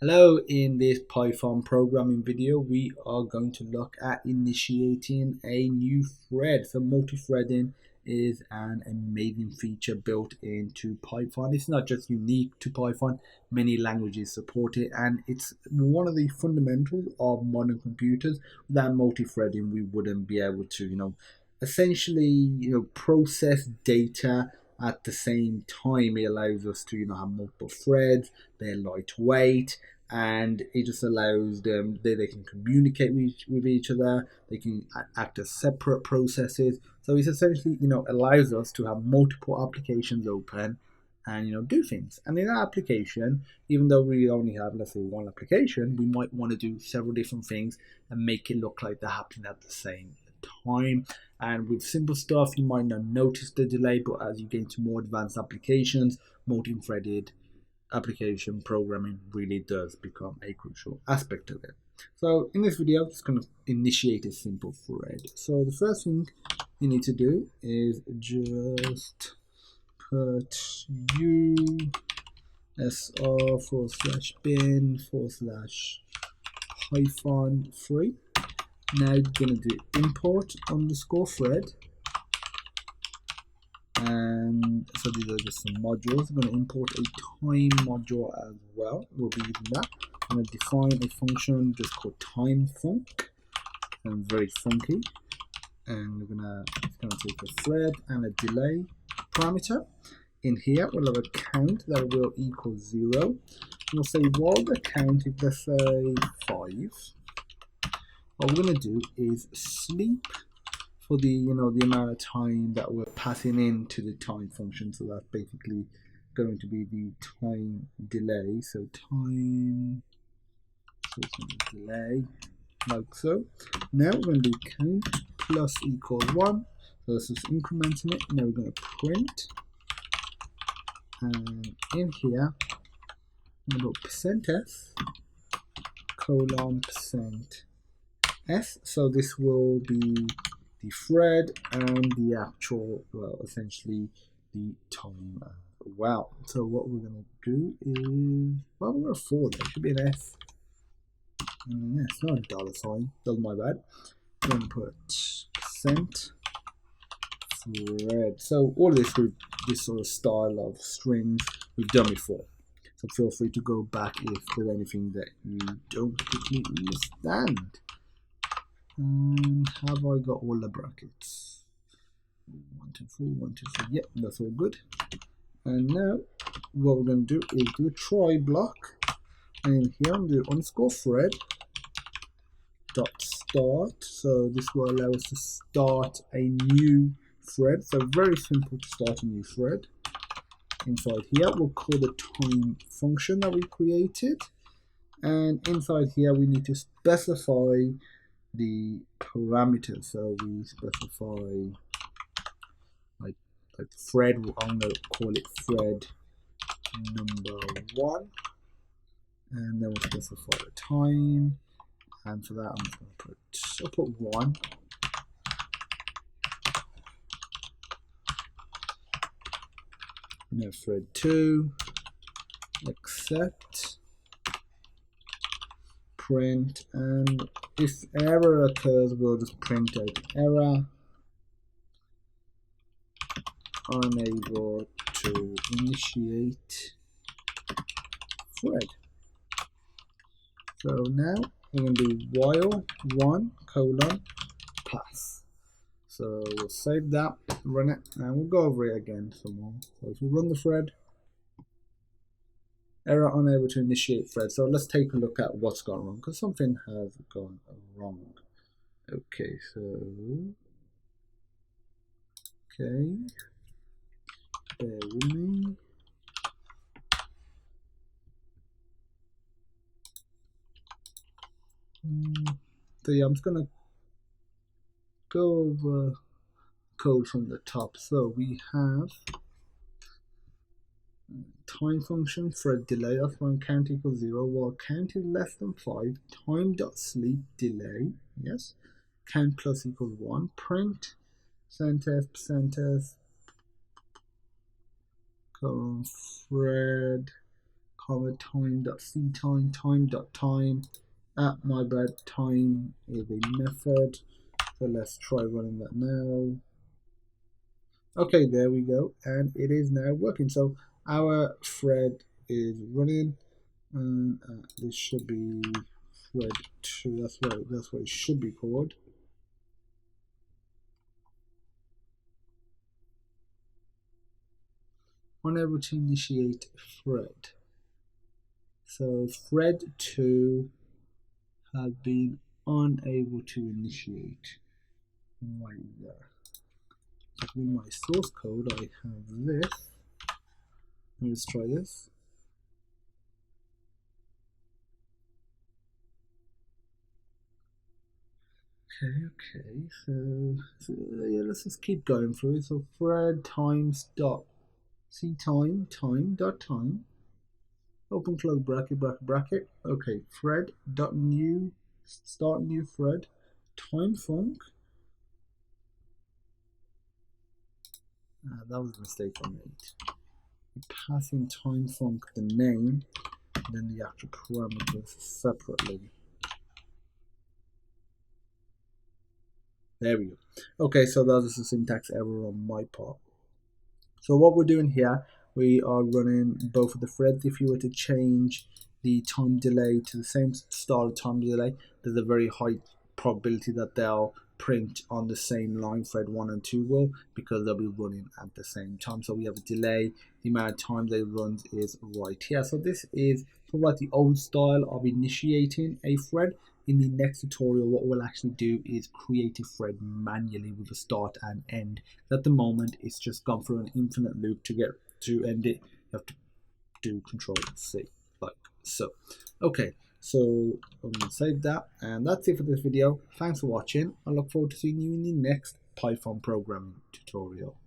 Hello, in this Python programming video, we are going to look at initiating a new thread. So multi-threading is an amazing feature built into Python. It's not just unique to Python, many languages support it, and it's one of the fundamentals of modern computers. Without multi-threading, we wouldn't be able to, essentially, process data at the same time. It allows us to, have multiple threads. They're lightweight, and it just allows them they can communicate with each other. They can act as separate processes. So it's essentially allows us to have multiple applications open and do things. And in that application, even though we only have, let's say, one application, we might want to do several different things and make it look like they're happening at the same time. And with simple stuff, you might not notice the delay, but as you get into more advanced applications, multi-threaded application programming really does become a crucial aspect of it. So in this video, I'm just going to initiate a simple thread. So the first thing you need to do is just put usr/bin/python3. Now you're going to do import underscore thread. And so these are just some modules. I'm going to import a time module as well. We'll be using that. I'm going to define a function just called timefunc. And very funky. And it's going to take a thread and a delay parameter. In here, we'll have a count that will equal 0. We'll say while the count is, let's say, 5. What we're going to do is sleep for the the amount of time that we're passing into the time function. So that's basically going to be the time delay. So time delay, like so. Now we're going to do count plus equals 1. So this is incrementing it. Now we're going to print, and in here we're going to put %s %s. So this will be the thread and the actual, well, essentially the time as well. So what we're going to do is, well, we're going to forward. It should be an S. Yeah, it's not a $sign. That's my bad. I'm going to put %thread. So all this with this sort of style of strings we've done before. So feel free to go back if there's anything that you don't completely understand. And have I got all the brackets? 1, 2, 3, 1, 2, 3. Yep, that's all good. And now what we're going to do is do a try block. And in here I'm going to do underscore thread dot start. So this will allow us to start a new thread. So very simple to start a new thread. Inside here we'll call the time function that we created. And inside here we need to specify the parameters. So we specify like thread. I'm going to call it thread number 1, and then we'll specify the time. And for that, I'm just going to put 1. Now thread 2, accept, print, and if error occurs, we'll just print out error, unable to initiate thread. So now we're going to do while 1 : pass. So we'll save that, run it, and we'll go over it again some more. So if we run the thread, error unable to initiate thread. So let's take a look at what's gone wrong, because something has gone wrong. Okay, so bear with me. So yeah, I'm just gonna go over code from the top. So we have time function thread delay. That's when count equals 0, while count is less than 5. Time.sleep delay, yes. Count plus equals 1. Print %s colon thread comma time.ctime time.time my bad time is a method. So let's try running that now. Okay, there we go, and it is now working. So our thread is running, and this should be thread 2. That's what it should be called. Unable to initiate thread. So thread 2 has been unable to initiate. Right there. In my source code, I have this. Let's try this. Okay, so yeah, let's just keep going through it. So thread times dot ctime time, open close bracket. Okay, thread dot new start new thread time func. That was a mistake I made. Passing time func the name, and then the actual parameters separately. There we go. Okay, so that was a syntax error on my part. So what we're doing here, we are running both of the threads. If you were to change the time delay to the same style of time delay, there's a very high probability that they'll print on the same line, thread 1 and 2 will, because they'll be running at the same time. So we have a delay, the amount of time they run is right here. So this is sort of like the old style of initiating a thread. In the next tutorial, what we'll actually do is create a thread manually with a start and end. At the moment, it's just gone through an infinite loop to get to end it. You have to do Control-C, like so. Okay, so I'm going to save that, and that's it for this video. Thanks for watching. I look forward to seeing you in the next Python programming tutorial.